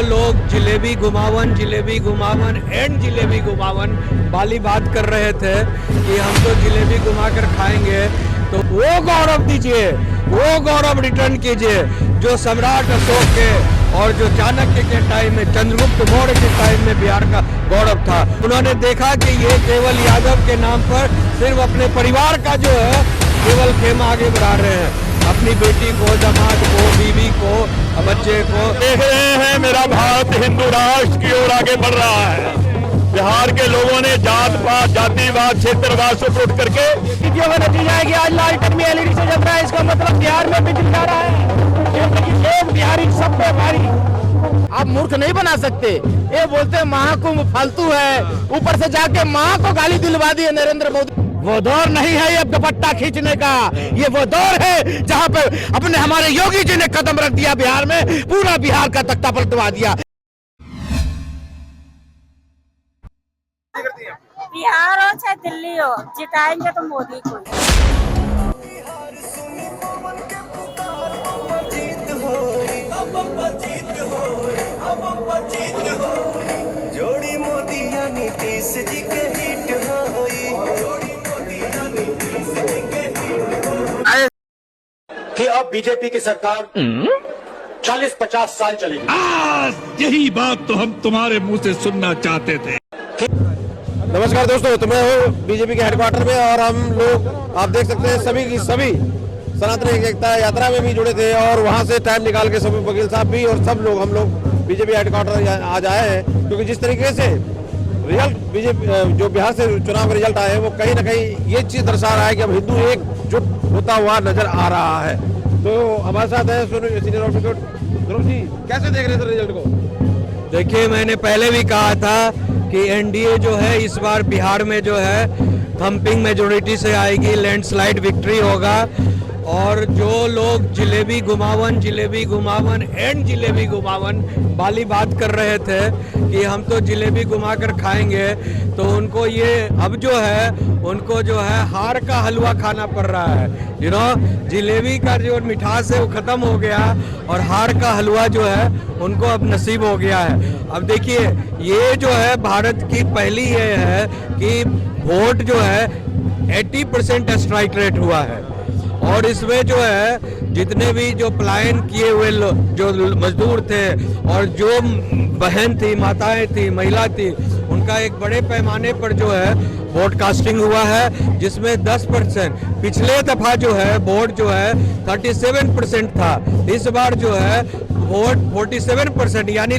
लोग जिलेबी घुमावन एंड जिलेबी घुमावन वाली बात कर रहे थे कि हम तो जिलेबी घुमा कर खाएंगे, तो वो गौरव दीजिए, वो गौरव रिटर्न कीजिए जो सम्राट अशोक के और जो चाणक्य के टाइम में, चंद्रगुप्त मौर्य के टाइम में बिहार का गौरव था। उन्होंने देखा कि ये केवल यादव के नाम पर सिर्फ अपने परिवार का जो है केवल खेमा आगे बढ़ा रहे हैं, अपनी बेटी को, दामाद को, बीवी को, बच्चे को। देख रहे हैं मेरा भारत हिंदू राष्ट्र की ओर आगे बढ़ रहा है। बिहार के लोगों ने जात पात, जातिवाद, क्षेत्रवाद से उठ करके वीडियो का नतीजा है कि आज लालटेन में एलईडी से जल रहा है। इसका मतलब बिहार में बिजली आ रहा है। बिहारी सब पे भारी। आप मूर्ख नहीं बना सकते। ये बोलते महाकुंभ फालतू है, ऊपर से जाके माँ को गाली दिलवा दी है नरेंद्र मोदी। वो दौर नहीं है ये दुपट्टा खींचने का, ये वो दौर है जहाँ पे अपने हमारे योगी जी ने कदम रख दिया, बिहार में पूरा बिहार का तख्ता पलटवा दिया। बिहार हो चाहे दिल्ली हो, जिताएंगे तो मोदी को। जोड़ी मोदी या नीतीश जी के हिट कि अब बीजेपी की सरकार 40-50 साल चलेगी। यही बात तो हम तुम्हारे मुंह से सुनना चाहते थे। नमस्कार दोस्तों, तो मैं हूँ बीजेपी के हेडक्वार्टर में और हम लोग आप देख सकते हैं सभी की सभी सनातन एकता यात्रा में भी जुड़े थे और वहाँ से टाइम निकाल के सभी वकील साहब भी और सब लोग हम लोग बीजेपी हेडक्वार्टर आज आए हैं, क्योंकि जिस तरीके से रिजल्ट बीजेपी जो बिहार से चुनाव का रिजल्ट आया है वो कहीं ना कहीं ये चीज दर्शा रहा है कि अब हिंदू एकजुट होता हुआ नजर आ रहा है। तो हमारे साथ है सीनियर ऑफिसर ध्रुव जी, कैसे देख रहे थे रिजल्ट को? देखिए, मैंने पहले भी कहा था कि एनडीए जो है इस बार बिहार में जो है थम्पिंग मेजोरिटी से आएगी, लैंडस्लाइड विक्ट्री होगा। और जो लोग जिलेबी घुमावन एंड जिलेबी घुमावन वाली बात कर रहे थे कि हम तो जिलेबी घुमा कर खाएंगे, तो उनको ये अब जो है उनको जो है हार का हलवा खाना पड़ रहा है। जिलेबी का जो मिठास है वो खत्म हो गया और हार का हलवा जो है उनको अब नसीब हो गया है। अब देखिए, ये जो है भारत की पहली ये है कि वोट जो है 80% स्ट्राइक रेट हुआ है और इसमें जो है जितने भी जो पलायन किए हुए जो मजदूर थे और जो बहन थी, माताएं थी, महिला थी, उनका एक बड़े पैमाने पर जो है वोट कास्टिंग हुआ है, जिसमें 10%, पिछले दफा जो है वोट जो है 37% था, इस बार जो है वोट 47%, यानी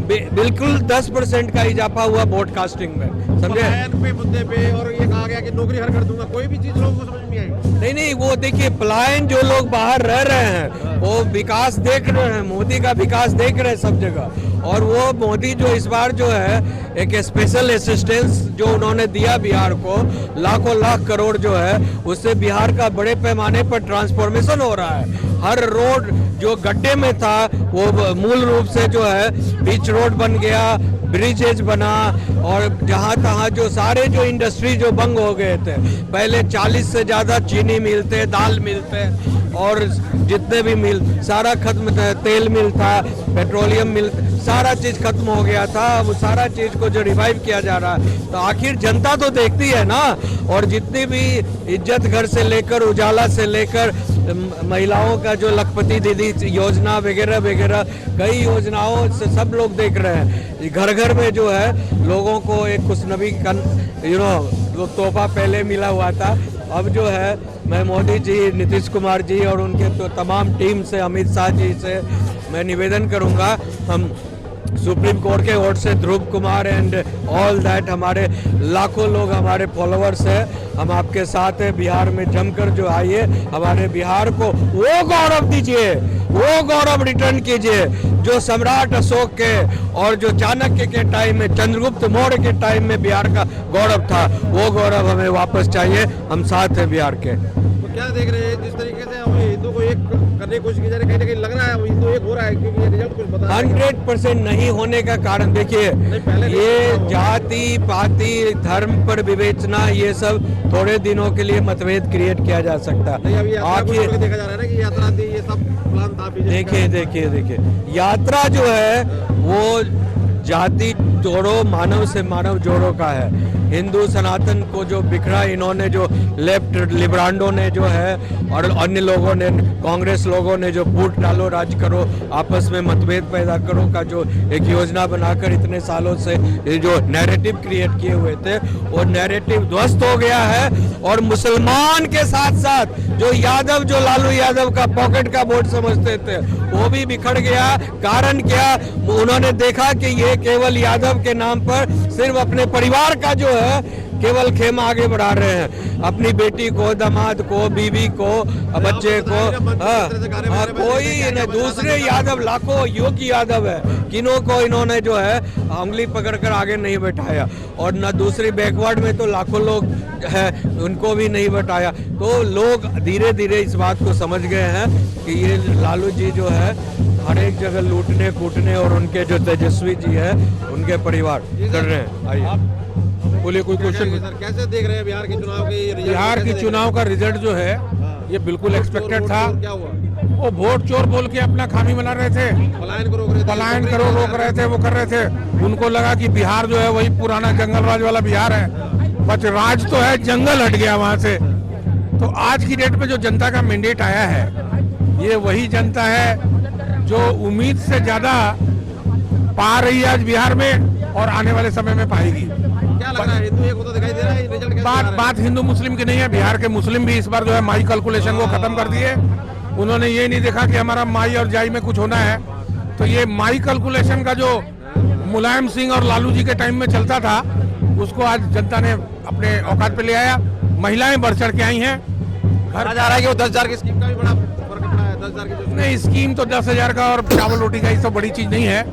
बिल्कुल 10% का इजाफा हुआ वोट कास्टिंग में, समझे? मुद्दे पे और ये कहा गया कि नौकरी हर कर दूंगा, कोई भी चीज लोगों को समझ नहीं आई। नहीं, वो देखिए, पलायन जो लोग बाहर रह रहे हैं वो विकास देख रहे हैं, मोदी का विकास देख रहे हैं सब जगह। और वो मोदी जो इस बार जो है एक स्पेशल असिस्टेंस जो उन्होंने दिया बिहार को, लाखों लाख करोड़ जो है, उससे बिहार का बड़े पैमाने पर ट्रांसफॉर्मेशन हो रहा है। हर रोड जो गड्ढे में था वो मूल रूप से जो है बीच रोड बन गया, ब्रिजेज बना, और जहाँ तहाँ जो सारे जो इंडस्ट्री जो बंद हो गए थे, पहले 40 से ज़्यादा चीनी मिल थे, दाल मिल थे और जितने भी मिल सारा खत्म था, तेल मिल था, पेट्रोलियम मिल, सारा चीज़ खत्म हो गया था। वो सारा चीज़ को जो रिवाइव किया जा रहा है, तो आखिर जनता तो देखती है ना। और जितनी भी इज्जत घर से लेकर, उजाला से लेकर, महिलाओं का जो लखपति दीदी योजना वगैरह वगैरह कई योजनाओं से सब लोग देख रहे हैं। घर घर में जो है लोगों को एक खुशनबी तोहफा पहले मिला हुआ था, अब जो है मैं मोदी जी, नीतीश कुमार जी और उनके तो तमाम टीम से, अमित शाह जी से मैं निवेदन करूंगा, हम सुप्रीम कोर्ट के ओर से ध्रुव कुमार एंड ऑल दैट, हमारे लाखों लोग हमारे फॉलोअर्स हैं, हम आपके साथ हैं। बिहार में जमकर जो आइए, हमारे बिहार को वो गौरव दीजिए, वो गौरव रिटर्न कीजिए जो सम्राट अशोक के और जो चाणक्य के टाइम में, चंद्रगुप्त मौर्य के टाइम में बिहार का गौरव था, वो गौरव हमें वापस चाहिए। हम साथ हैं बिहार के। तो क्या देख रहे हैं जिस तरीके से हम हिंदू को एक करने की कोशिश की जा रही है, कहीं ना कहीं लग रहा है हिंदू एक हो रहा है, क्योंकि ये रिजल्ट कुछ बता रहा है। 100% नहीं होने का कारण देखिए, ये जाति पाति धर्म पर विवेचना, ये सब थोड़े दिनों के लिए मतभेद क्रिएट किया जा सकता नहीं, अभी है। यात्रा को आखिर देखा जा रहा है ना कि यात्रा थी, ये सब प्लान था बीजेपी का। देखिए यात्रा जो है वो जाति जोड़ो मानव से मानव जोड़ो का है। हिंदू सनातन को जो बिखरा इन्होंने, जो लेफ्ट लिबरांडो ने जो है और अन्य लोगों ने, कांग्रेस लोगों ने जो फूट डालो राज करो आपस में मतभेद पैदा करो का जो एक योजना बनाकर इतने सालों से ये जो नैरेटिव क्रिएट किए हुए थे, वो नैरेटिव ध्वस्त हो गया है। और मुसलमान के साथ साथ जो यादव, जो लालू यादव का पॉकेट का वोट समझते थे, वो भी बिखर गया। कारण क्या? उन्होंने देखा कि ये केवल यादव के नाम पर सिर्फ अपने परिवार का जो है केवल खेमा आगे बढ़ा रहे हैं, अपनी बेटी को, दामाद को, बीवी को, बच्चे को। कोई नहीं, दूसरे यादव लाखों योग्य यादव है, किन्हों को इन्होंने जो है उंगली पकड़कर आगे नहीं बैठाया। और न दूसरी बैकवर्ड में तो लाखों लोग है, उनको भी नहीं बैठाया। तो लोग धीरे धीरे इस बात को समझ गए हैं कि ये लालू जी जो है हर एक जगह लूटने कूटने, और उनके जो तेजस्वी जी है उनके परिवार कर रहे हैं। आइए बोले कोई क्वेश्चन। सर कैसे देख रहे हैं बिहार के चुनाव के? बिहार की चुनाव का रिजल्ट जो है ये बिल्कुल एक्सपेक्टेड था। क्या हुआ? वो वोट चोर बोल के अपना खामी बना रहे थे, पलायन को रोक रहे थे, पलायन करो रोक रहे थे, वो कर रहे थे। उनको लगा कि बिहार जो है वही पुराना जंगल राज वाला बिहार है, बट राज तो है, जंगल हट गया वहां से। तो आज की डेट में जो जनता का मैंडेट आया है, ये वही जनता है जो उम्मीद से ज्यादा पा रही है आज बिहार में, और आने वाले समय में पाएगी। क्या लग रहा है, हिंदू एक होता दिखाई दे रहा है? रिजल्ट कैसे आ रहा है? बात हिंदू मुस्लिम की नहीं है। बिहार के मुस्लिम भी इस बार जो है माई कैलकुलेशन को खत्म कर दिए। उन्होंने ये नहीं देखा कि हमारा माई और जाई में कुछ होना है। तो ये माई कैलकुलेशन का जो मुलायम सिंह और लालू जी के टाइम में चलता था, उसको आज जनता ने अपने औकात पे ले आया। महिलाएं बढ़ चढ़ के आई हैं। कहा जा रहा है कि वो 10,000 की स्कीम का भी बड़ा फर्क पड़ा है। 10,000 की जो नहीं, स्कीम तो 10,000 का और चावल रोटी का, ये सब बड़ी चीज नहीं है।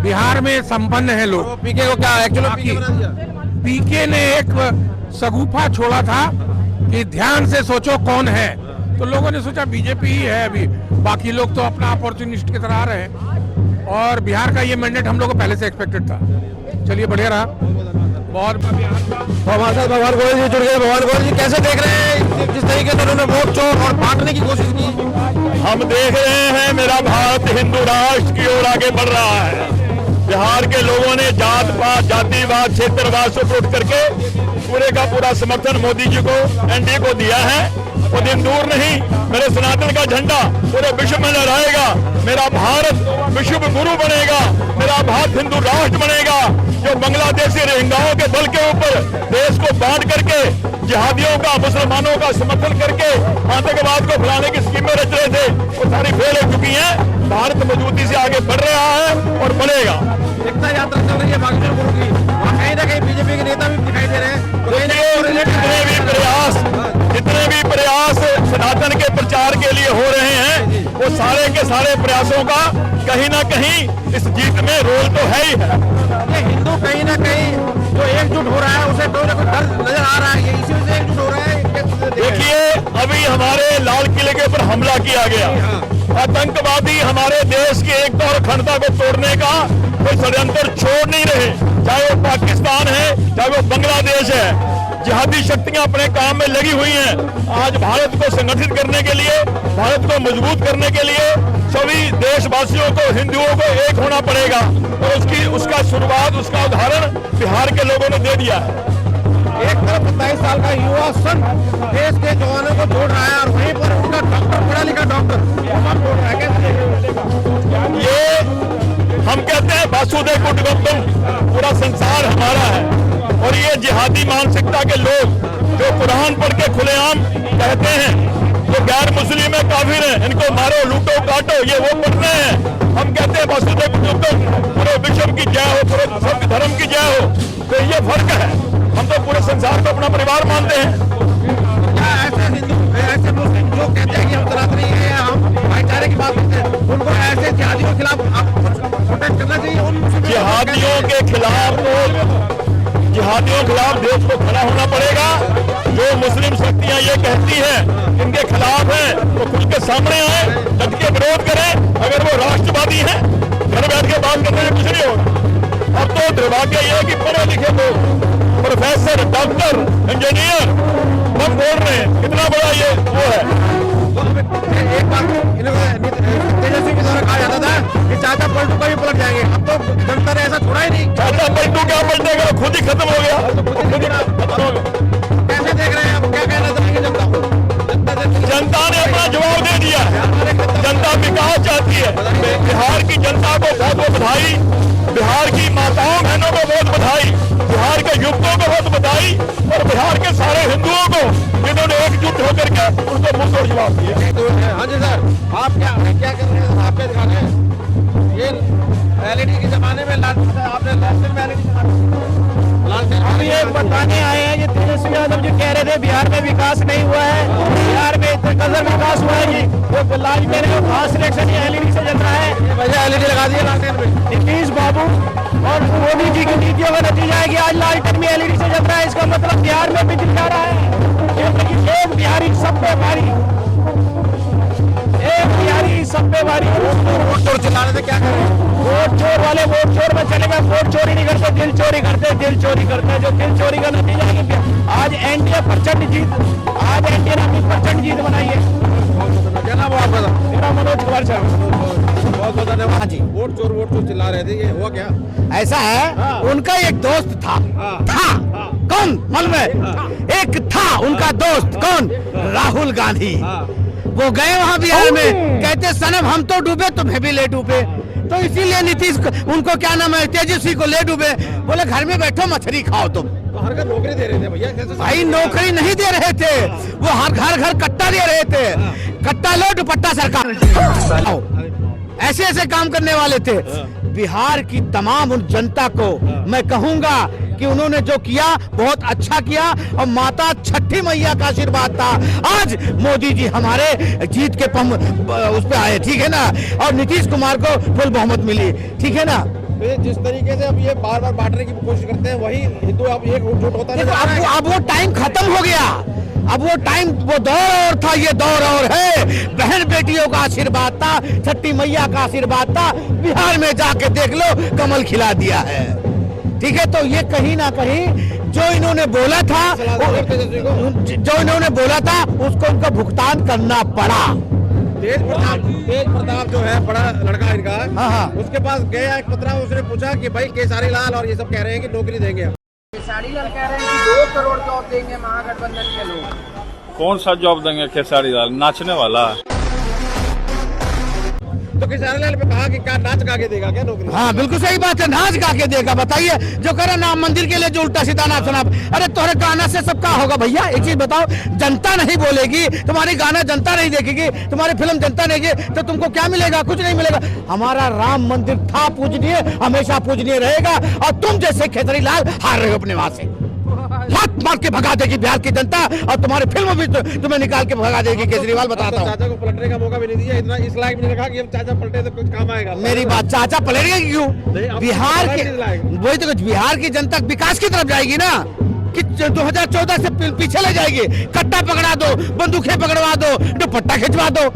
बिहार में संपन्न है लोग। वो पीके को क्या एक्चुअली पीके बना दिया? पीके ने एक सगुफा छोड़ा था कि ध्यान से सोचो कौन है, तो लोगों ने सोचा बीजेपी ही है अभी, बाकी लोग तो अपना अपॉर्चुनिस्ट की तरह आ रहे हैं। और बिहार का ये मैंडेट हम लोग को पहले से एक्सपेक्टेड था। चलिए बढ़िया रहा बहुत। हमारे साथ भगवान गोयल जी जुड़ गए। भगवान गोयल जी कैसे देख रहे हैं जिस तरीके से उन्होंने वोट चोर और बांटने की कोशिश की? हम देख रहे हैं मेरा भारत हिंदू राष्ट्र की ओर आगे बढ़ रहा है। बिहार के लोगों ने जात पात, जातिवाद, क्षेत्रवाद से उठ करके पूरे का पूरा समर्थन मोदी जी को, एनडीए को दिया है। वो दिन दूर नहीं, मेरे सनातन का झंडा पूरे विश्व में लहराएगा। मेरा भारत विश्व गुरु बनेगा, मेरा भारत हिंदू राष्ट्र बनेगा, जो बांग्लादेशी रोहिंग्याओं के बल के ऊपर देश को बांट करके जिहादियों का, मुसलमानों का समर्थन करके आतंकवाद को फैलाने की स्कीमें रच रहे थे, वो सारी फेल हो चुकी हैं। भारत मजबूती से आगे बढ़ रहा है और बढ़ेगा। एकता यात्रा चल रही है बागेश्वर गुरु की, वहाँ कहीं ना कहीं बीजेपी के नेता भी दिखाई दे रहे हैं। जितने भी प्रयास सनातन के प्रचार के लिए हो रहे हैं, वो सारे के सारे प्रयासों का कहीं ना कहीं इस जीत में रोल तो है ही है। ये हिंदू कहीं ना कहीं जो एकजुट हो रहा है, उसे कोई ना कोई डर नजर आ रहा है, ये इसी वजह से एकजुट हो रहा है। देखिए, अभी हमारे लाल किले के ऊपर हमला किया गया। आतंकवादी हमारे देश की एकता और अखंडता को तोड़ने का कोई षड्यंत्र छोड़ नहीं रहे, चाहे वो पाकिस्तान है, चाहे वो बांग्लादेश है। जिहादी शक्तियां अपने काम में लगी हुई हैं। आज भारत को संगठित करने के लिए, भारत को मजबूत करने के लिए सभी देशवासियों को, हिंदुओं को एक होना पड़ेगा। और उसका शुरुआत, उसका उदाहरण बिहार के लोगों ने दे दिया है। एक तरफ 27 साल का युवा संघ देश के जवानों को जोड़ रहा है, और वहीं पर उनका डॉक्टर, पढ़ा लिखा डॉक्टर जोड़ रहा है। ये हम कहते हैं वासुदेव कुटुंबकम, पूरा संसार हमारा है। और ये जिहादी मानसिकता के लोग जो कुरान पढ़ के खुलेआम कहते हैं जो गैर मुस्लिम है, काफिर है, इनको मारो, लूटो, काटो, ये वो पढ़ रहे हैं। हम कहते हैं वासुदेव कुटुंबकम, पूरे विश्व की जय हो, पूरे सब धर्म की जय हो। तो ये फर्क है, हम तो पूरे संसार को अपना परिवार मानते हैं। क्या ऐसे हिंदू, ऐसे मुस्लिम जो कहते हैं कि हम सनातनी हैं, हम भाईचारे की बात करते हैं, उनको ऐसे जिहादियों के खिलाफ प्रोटेस्ट करना चाहिए? जिहादियों के खिलाफ देश को खड़ा होना पड़ेगा। जो मुस्लिम शक्तियां ये कहती हैं इनके खिलाफ है वो खुल के सामने आए, डट के विरोध करें। अगर वो राष्ट्रवादी हैं घर बैठ के बात करने में कुछ नहीं होगा। अब तो दुर्भाग्य ये है कि पढ़े लिखे लोग प्रोफेसर, डॉक्टर, इंजीनियर हम बोल रहे हैं, कितना बड़ा ये वो है। एक बार तेजस्वी के द्वारा कहा जाता था कि चाचा पलटू का भी पलट जाएंगे, अब तो जनता ने ऐसा छोड़ा ही नहीं। चाचा पलटू क्या पलटेगा, खुद ही खत्म हो गया। कैसे देख रहे हैं आप, क्या कहना चाहेंगे जनता को? जनता ने अपना जवाब दे दिया। जनता विकास चाहती है। बिहार की जनता को बहुत बहुत बधाई, बिहार की माताओं बहनों को बहुत बधाई, बिहार के युवकों को बहुत बधाई और बिहार के सारे हिंदुओं को जिन्होंने एकजुट होकर के उनको मुंह तोड़ जवाब दिया। हाँ जी सर, आप क्या कर रहे हैं? आप क्या दिखा रहे हैं? ये एलईडी के जमाने में आपने लालटेन में एलईडी हम ये बताने आए हैं, ये तेजस्वी यादव जी कह रहे थे बिहार में विकास नहीं हुआ है, बिहार में इतने कदर विकास हुआ है कि वो लाल कह रहे हो फास्ट इलेक्शन एलईडी से चल रहा है। भैया एलईडी लगा दिए लालटेन में। नीतीश बाबू और मोदी जी की नीतियों का नतीजा है कि आज लालटेन में एलईडी से जल रहा है। इसका मतलब बिहार में बिजली आ रहा है। एक बिहारी सब पे भारी, एक बिहारी सब पे भारी। वोट चोर चिल्ला रहे थे, क्या करें? वोट चोर वाले वोट चोर में चले गए। वोट चोरी नहीं करते, दिल चोरी करते, दिल चोरी करते। जो दिल चोरी का नतीजा है कि आज एनडीए प्रचंड जीत, आज एनडीए ने अपनी प्रचंड जीत बनाई है। क्या नाम है आपका? मेरा मनोज कुमार शर्मा। बहुत बहुत धन्यवाद। हाँ जी, वोट चोर चिल्ला रहे थे, ये हुआ क्या? ऐसा है, उनका एक दोस्त था। कौन मालूम है? एक था उनका दोस्त, कौन? राहुल गांधी। वो गए वहां बिहार में, कहते सनम हम तो डूबे, तुम्हें भी ले डूबे। तो इसीलिए नीतीश उनको क्या नाम है, तेजस्वी को ले डूबे। बोले घर में बैठो मछली खाओ तुम। हर घर नौकरी दे रहे थे भैया, कैसे? भाई नौकरी नहीं दे रहे थे, वो हर घर कट्टा दे रहे थे। कट्टा लो दुपट्टा सरकार, ऐसे ऐसे काम करने वाले थे। बिहार की तमाम उन जनता को मैं कहूंगा कि उन्होंने जो किया बहुत अच्छा किया और माता छठी मैया का आशीर्वाद था। आज मोदी जी हमारे जीत के उस पे आए, ठीक है ना, और नीतीश कुमार को फुल बहुमत मिली, ठीक है ना। जिस तरीके से अब ये बार बार बांटने की कोशिश करते हैं, वही हिंदू अब एकजुट होता है। अब वो टाइम खत्म हो गया। अब वो टाइम, वो दौर और था, ये दौर और है। बहन बेटियों का आशीर्वाद था, छठी मैया का आशीर्वाद था। बिहार में जाके देख लो, कमल खिला दिया है, ठीक है। तो ये कहीं ना कहीं जो इन्होंने बोला था, जो इन्होंने बोला था उसको उनको भुगतान करना पड़ा। तेज प्रताप जो है बड़ा लड़का इनका, हाँ। उसके पास गया एक पत्रा, उसने पूछा कि भाई केसारी लाल और ये सब कह रहे हैं कि नौकरी देंगे। केसारी लाल कह रहे हैं कि 2 करोड़ जॉब देंगे महागठबंधन के लोग। कौन सा जॉब देंगे केसारी लाल? नाचने वाला। तो केसारी लाल पे कहा कि क्या नाच गा के देगा क्या नौकरी? हाँ बिल्कुल सही बात है, नाच गा के देगा। बताइए, जो करे नाम मंदिर के लिए जो उल्टा सीधा नाच सुना। अरे तुम्हारे गाना से सबका होगा भैया। एक चीज बताओ, जनता नहीं बोलेगी, तुम्हारी गाना जनता नहीं देखेगी, तुम्हारी फिल्म जनता नहीं देगी, तो तुमको क्या मिलेगा? कुछ नहीं मिलेगा। हमारा राम मंदिर था पूजनीय, हमेशा पूजनीय रहेगा। और तुम जैसे केसरी लाल हार रहे हो अपने वहां से। लात मार के भगा देगी बिहार की जनता और तुम्हारी फिल्म भी तुम्हें निकाल के भगा देगी केजरीवाल, बताता हूँ। चाचा को पलटने का मौका भी नहीं दिया, इतना इस लायक नहीं रखा कि अब चाचा पलटे तो कुछ काम आएगा। मेरी बात, चाचा पलटेगा क्यों? बिहार के, वही तो कुछ, बिहार की जनता विकास की तरफ जाएगी ना, कि 2014 से पीछे ले जाएगी। कट्टा पकड़ा दो, बंदूकें पकड़वा दो, दुपट्टा खिंचवा दो।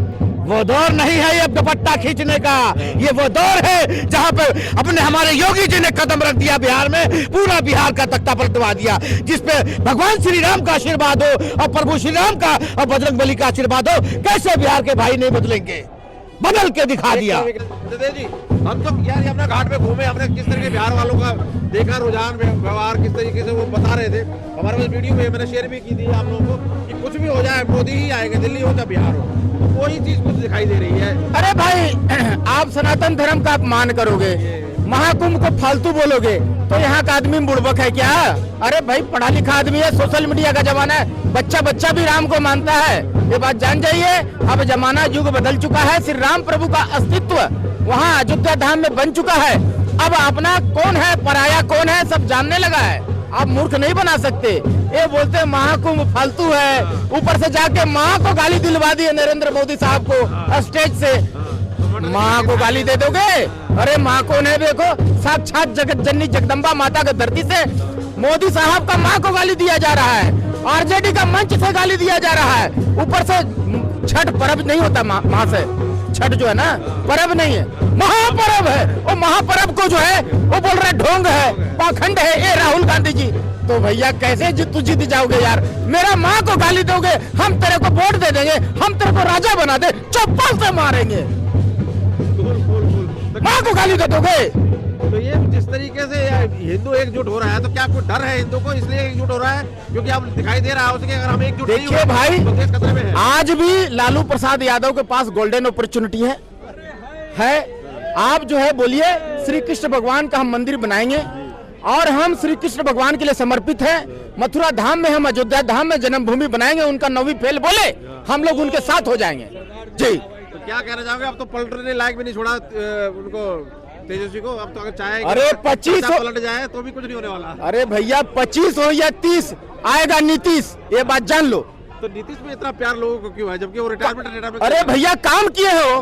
वो दौर नहीं है ये दुपट्टा खींचने का। ये वो दौर है जहां पर अपने हमारे योगी जी ने कदम रख दिया बिहार में, पूरा बिहार का तख्ता पलटवा दिया, जिसपे भगवान श्री राम का आशीर्वाद हो और प्रभु श्री राम का और बजरंग बली का आशीर्वाद हो। कैसे बिहार के भाई नहीं बदलेंगे? बदल के दिखा दिया। जी, हम तो यार अपना घाट पे घूमे, हमने किस तरीके बिहार वालों का देखा रुझान, व्यवहार किस तरीके से वो बता रहे थे। हमारे पास वीडियो में मैंने शेयर भी की थी आप लोगों को कि कुछ भी हो जाए, मोदी ही आएंगे, दिल्ली हो चाहे बिहार हो, वही चीज कुछ दिखाई दे रही है। अरे भाई, आप सनातन धर्म का अपमान करोगे, महाकुंभ को फालतू बोलोगे, तो यहाँ का आदमी बुड़बक है क्या? अरे भाई, पढ़ा लिखा आदमी है, सोशल मीडिया का जमाना है, बच्चा भी राम को मानता है। ये बात जान जाइए। अब जमाना, युग बदल चुका है। श्री राम प्रभु का अस्तित्व वहाँ अयोध्या धाम में बन चुका है। अब अपना कौन है, पराया कौन है, सब जानने लगा है। आप मूर्ख नहीं बना सकते। ये बोलते महाकुंभ फालतू है, ऊपर से जाके माँ को गाली दिलवा दी है नरेंद्र मोदी साहब को स्टेज से। माँ को गाली दे दोगे? अरे माँ कौन है देखो, साक्षात जगत जननी जगदम्बा माता की धरती से मोदी साहब का माँ को गाली दिया जा रहा है। आरजेडी का मंच से गाली दिया जा रहा है। ऊपर से छठ पर्व नहीं होता वहां से, छठ जो है ना पर्व नहीं है, महापर्व है। और महापर्व को जो है वो बोल रहे ढोंग है, पाखंड है ये राहुल गांधी जी। तो भैया कैसे तू जीत जाओगे यार? मेरा माँ को गाली दोगे, हम तेरे को वोट दे देंगे, हम तेरे को राजा बना दे, चप्पल से मारेंगे। माँ को गाली दे दोगे? तो ये जिस तरीके से हिंदू एकजुट हो रहा है, तो क्या आपको डर है हिंदू को इसलिए एकजुट हो रहा है? क्योंकि अब दिखाई दे रहा है उसके अगर हम एकजुट नहीं देखिए हुए, भाई, तो देश खतरे में है। आज भी लालू प्रसाद यादव के पास गोल्डन अपॉर्चुनिटी है। आप जो है बोलिए श्री कृष्ण भगवान का हम मंदिर बनाएंगे और हम श्री कृष्ण भगवान के लिए समर्पित हैं। मथुरा धाम में हम अयोध्या धाम में जन्मभूमि बनाएंगे, उनका 9वीं फेल बोले हम लोग उनके साथ हो जाएंगे जी। तो क्या कहना चाहोगे? अब तो पलटने लायक भी नहीं छोड़ा उनको, तेजस्वी को। अब तो अगर चाहे अरे 25 पलट जाए तो भी कुछ नहीं होने वाला। अरे भैया 25 हो या 30 आएगा नीतीश, ये बात जान लो। तो नीतीश में इतना प्यार लोगों को क्यों है, जबकि वो रिटायरमेंट? अरे भैया काम किए हो,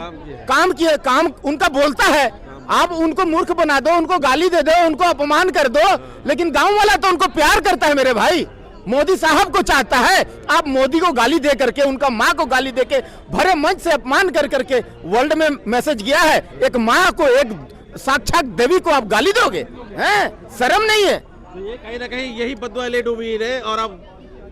काम उनका बोलता है। आप उनको मूर्ख बना दो, उनको गाली दे दो, उनको अपमान कर दो, लेकिन गांव वाला तो उनको प्यार करता है मेरे भाई। मोदी साहब को चाहता है। आप मोदी को गाली दे करके, उनका माँ को गाली दे के, भरे मंच से अपमान कर करके वर्ल्ड में मैसेज गया है। एक माँ को, एक साक्षात देवी को आप गाली दोगे? हैं? शर्म नहीं है? तो ये कहीं ना कहीं यही बदुआ ले डूबी है। और अब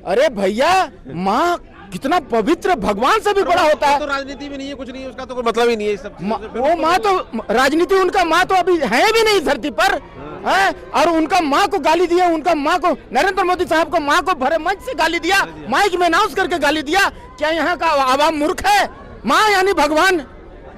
अरे भैया माँ कितना पवित्र, भगवान से भी बड़ा होता है। तो राजनीति में नहीं है, कुछ नहीं है, उसका तो कोई मतलब ही नहीं है। सब वो माँ तो राजनीति, उनका माँ तो अभी है भी नहीं धरती पर है। और उनका माँ को गाली दिया, उनका माँ को, नरेंद्र मोदी साहब को माँ को भरे मंच से गाली दिया, माइक में अनाउंस करके गाली दिया। क्या यहाँ का आवाम मूर्ख है? माँ यानी भगवान,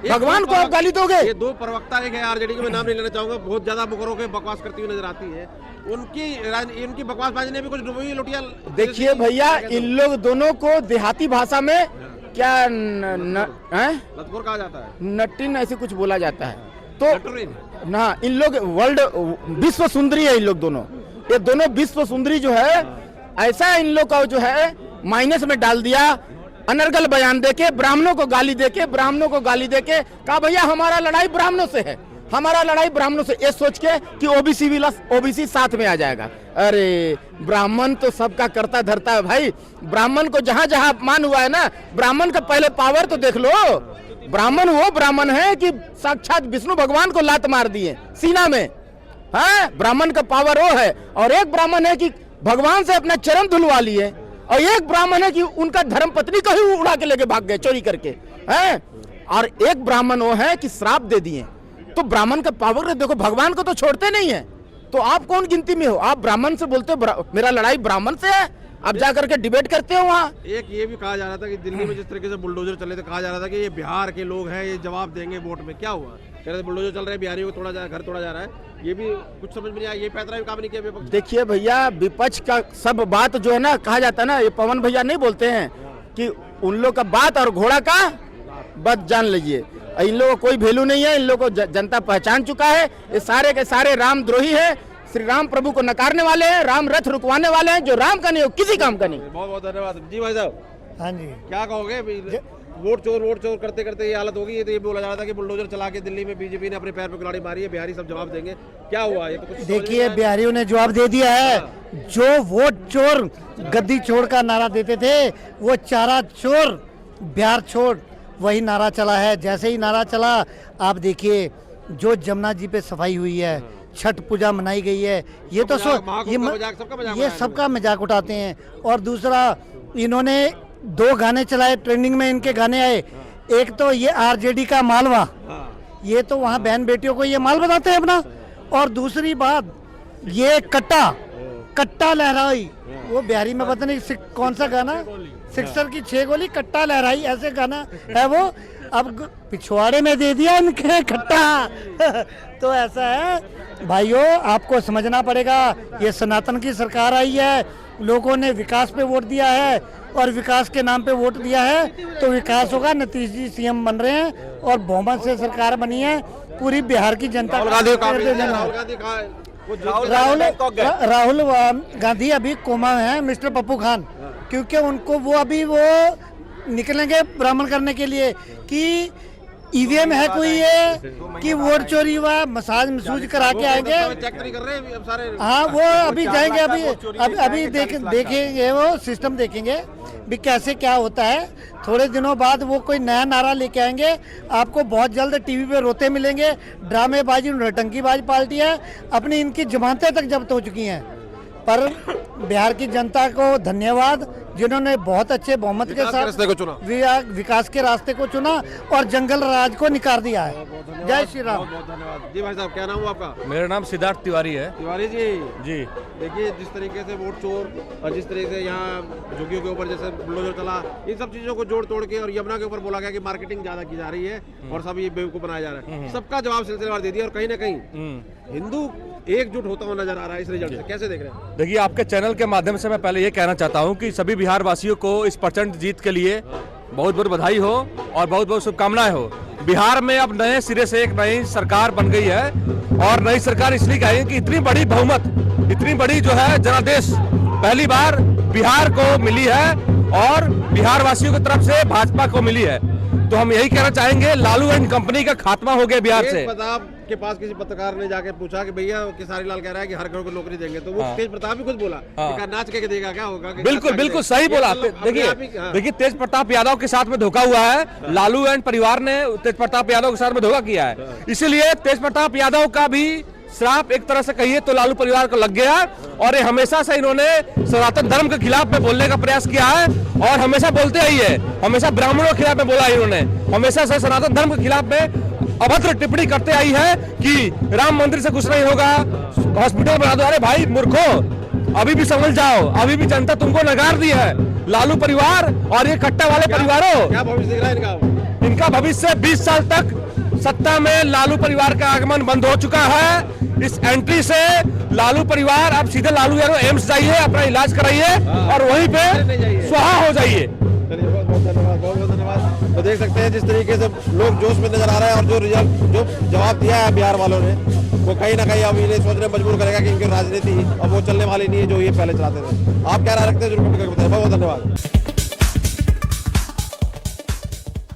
भगवान को आप गाली दोगे? ये दो प्रवक्ता एक है आरजेडी के, मैं नाम नहीं लेना चाहूंगा, बहुत ज्यादा मुखरों के बकवास करती हुई नजर आती है। उनकी बकवासबाजी ने भी कुछ डुबोई लुटिया। देखिए भैया, इन लोग दोनों को देहाती भाषा में क्या लतखोर कहा जाता है, नटिन ऐसे कुछ बोला जाता है। तो ना इन लोग वर्ल्ड विश्व सुंदरी है, इन लोग दोनों, ये दोनों विश्व सुंदरी जो है, ऐसा इन लोग का जो है माइनस में डाल दिया। अनर्गल बयान देके, ब्राह्मणों को गाली देके, कहा भैया हमारा लड़ाई ब्राह्मणों से है, हमारा लड़ाई ब्राह्मणों से, ये सोच के कि ओबीसी साथ में आ जाएगा। अरे ब्राह्मण तो सबका करता धरता है भाई। ब्राह्मण को जहां जहां अपमान हुआ है ना, ब्राह्मण का पहले पावर तो देख लो। ब्राह्मण वो ब्राह्मण है कि साक्षात विष्णु भगवान को लात मार दिए सीना में। हाँ, ब्राह्मण का पावर वो है। और एक ब्राह्मण है कि भगवान से अपना चरण धुलवा लिए, और एक ब्राह्मण है कि उनका धर्म पत्नी को ही उड़ा के लेके भाग गए चोरी करके हैं। और एक ब्राह्मण वो है कि श्राप दे दिए। तो ब्राह्मण का पावर देखो, भगवान को तो छोड़ते नहीं है। तो आप कौन गिनती में हो? आप ब्राह्मण से बोलते हो मेरा लड़ाई ब्राह्मण से है, आप जा करके डिबेट करते हो वहाँ। एक ये भी कहा जा रहा था कि दिल्ली में जिस तरीके से बुलडोजर चले थे, कहा जा रहा था कि ये बिहार के लोग हैं, ये जवाब देंगे वोट में। क्या हुआ? कह रहे थे बुलडोजर चल रहे हैं, बिहारियों को घर तोड़ा जा रहा है। ये भी कुछ समझ में नहीं आया, ये पैतरा भी काम नहीं किया विपक्ष। देखिए भैया, विपक्ष का सब बात जो है ना, कहा जाता है ना, ये पवन भैया नहीं बोलते हैं कि उन लोग का बात और घोड़ा का बात जान लीजिए। इन लोगों को कोई वैल्यू नहीं है, इन लोगों को जनता पहचान चुका है। ये सारे के सारे रामद्रोही है, श्री राम प्रभु को नकारने वाले हैं, राम रथ रुकवाने वाले हैं, जो राम का नहीं हो किसी काम का नहीं। बहुत बहुत धन्यवाद जी भाई साहब। हाँ जी, क्या कहोगे? वोट चोर करते करते ये हालत होगी। ये बोला जा रहा था कि बुलडोजर चला के दिल्ली में बीजेपी ने अपने पैर पे कुल्हाड़ी मारी है, बिहारी सब जवाब देंगे। क्या हुआ? ये तो कुछ देखिए बिहारियों ने जवाब दे दिया है। जो वोट चोर गद्दी छोड़ का नारा देते थे, वो चारा चोर बिहार छोड़, वही नारा चला है। जैसे ही नारा चला, आप देखिए जो जमुना जी पे सफाई हुई है, छठ पूजा मनाई गई है, ये तो ये सबका मजाक उठाते हैं। और दूसरा, इन्होंने 2 गाने चलाए, ट्रेंडिंग में इनके गाने आए। एक तो ये आरजेडी का मालवा, ये तो वहाँ बहन बेटियों को ये माल बताते हैं अपना। और दूसरी बात, ये कट्टा लहराई, वो बिहारी में पता नहीं कौन सा गाना, सिक्सर की 6 गोली कट्टा लहराई, ऐसे गाना है वो। अब पिछवाड़े में दे दिया इनके कट्टा। तो ऐसा है भाइयों, आपको समझना पड़ेगा, ये सनातन की सरकार आई है, लोगों ने विकास पे वोट दिया है, और विकास के नाम पे वोट दिया है तो विकास होगा। नीतीश जी सीएम बन रहे हैं और बहुमत से सरकार बनी है। पूरी बिहार की जनता राहुल गांधी अभी कोमा में है, मिस्टर पप्पू खान, क्योंकि उनको वो अभी वो निकलेंगे ब्राह्मण करने के लिए कि ईवीएम है कोई ये कि वोट चोरी हुआ, मसाज मसूज करा के आएंगे। चेक नहीं कर रहे हैं अब सारे। हाँ वो अभी जाएंगे, अभी देखेंगे, वो सिस्टम देखेंगे भी कैसे क्या होता है। थोड़े दिनों बाद वो कोई नया नारा लेके आएंगे, आपको बहुत जल्द टीवी पे रोते मिलेंगे। ड्रामेबाजी नौटंकीबाज पार्टी है, अपनी इनकी जमानतें तक जब्त हो चुकी हैं। पर बिहार की जनता को धन्यवाद जिन्होंने बहुत अच्छे बहुमत के साथ विकास के रास्ते को चुना और जंगल राज को निकाल दिया है। जय श्री राम। बहुत धन्यवाद जी। भाई साहब क्या नाम हुआ आपका? मेरा नाम सिद्धार्थ तिवारी है। तिवारी जी जी देखिए, जिस तरीके से वोट चोर और जिस तरीके से यहाँ झुग्गियों के ऊपर जैसे बुलडोजर चला, इन सब चीजों को जोड़ तोड़ के और यमुना के ऊपर बोला गया कि मार्केटिंग ज्यादा की जा रही है और सब ये बेवकूफ बनाया जा रहा है, सबका जवाब सिलसिलेवार दे दिया। और कहीं ना कहीं हिंदू एकजुट होता हुआ नजर आ रहा है इस रिजल्ट से, कैसे देख रहे हैं? देखिए, आपके चैनल के माध्यम से मैं पहले ये कहना चाहता हूँ कि सभी बिहार वासियों को इस प्रचंड जीत के लिए बहुत बहुत बधाई हो और बहुत बहुत शुभकामनाएं हो। बिहार में अब नए सिरे से एक नई सरकार बन गई है और नई सरकार इसलिए कही कि इतनी बड़ी बहुमत, इतनी बड़ी जो है जनादेश पहली बार बिहार को मिली है और बिहार वासियों की तरफ से भाजपा को मिली है। तो हम यही कहना चाहेंगे, लालू एंड कंपनी का खात्मा हो गया बिहार से। प्रताप के पास किसी पत्रकार ने जाके पूछा कि भैया केसारी लाल कह रहा है कि हर घर को नौकरी देंगे, तो वो तेज प्रताप भी कुछ बोला कि नाच के देगा क्या होगा। बिल्कुल बिल्कुल सही बोला। देखिए तेज प्रताप यादव के साथ में धोखा हुआ है, लालू एंड परिवार ने तेज प्रताप यादव के साथ में धोखा किया है। इसीलिए तेज प्रताप यादव का भी श्राप एक तरह से कहिए तो लालू परिवार को लग गया और ये हमेशा से इन्होंने सनातन धर्म के खिलाफ में बोलने का प्रयास किया है और हमेशा बोलते आई है। हमेशा ब्राह्मणों के खिलाफ में बोला इन्होंने, हमेशा से सनातन धर्म के खिलाफ में अभद्र टिप्पणी करते आई है कि राम मंदिर से कुछ नहीं होगा, हॉस्पिटल बना दो। अरे भाई मूर्खो, अभी भी समझ जाओ, अभी भी जनता तुमको नकार दी है। लालू परिवार और ये कट्टा वाले परिवारों, क्या भविष्य दिख रहा है इनका भविष्य 20 साल तक सत्ता में लालू परिवार का आगमन बंद हो चुका है। इस एंट्री से लालू परिवार अब सीधे लालू यादव एम्स जाइए, अपना इलाज कराइए और वहीं पे स्वाहा हो जाइए। बहुत बहुत धन्यवाद। तो देख सकते हैं जिस तरीके से लोग जोश में नजर आ रहे हैं और जो रिजल्ट, जो जवाब दिया है बिहार वालों ने, वो कहीं ना कहीं अब इन्हें सोचने मजबूर करेगा कि इनकी राजनीति अब वो चलने वाली नहीं है जो ये पहले चलाते थे। आप क्या राय रखते हैं जरूर कमेंट करके बताएं। बहुत बहुत धन्यवाद।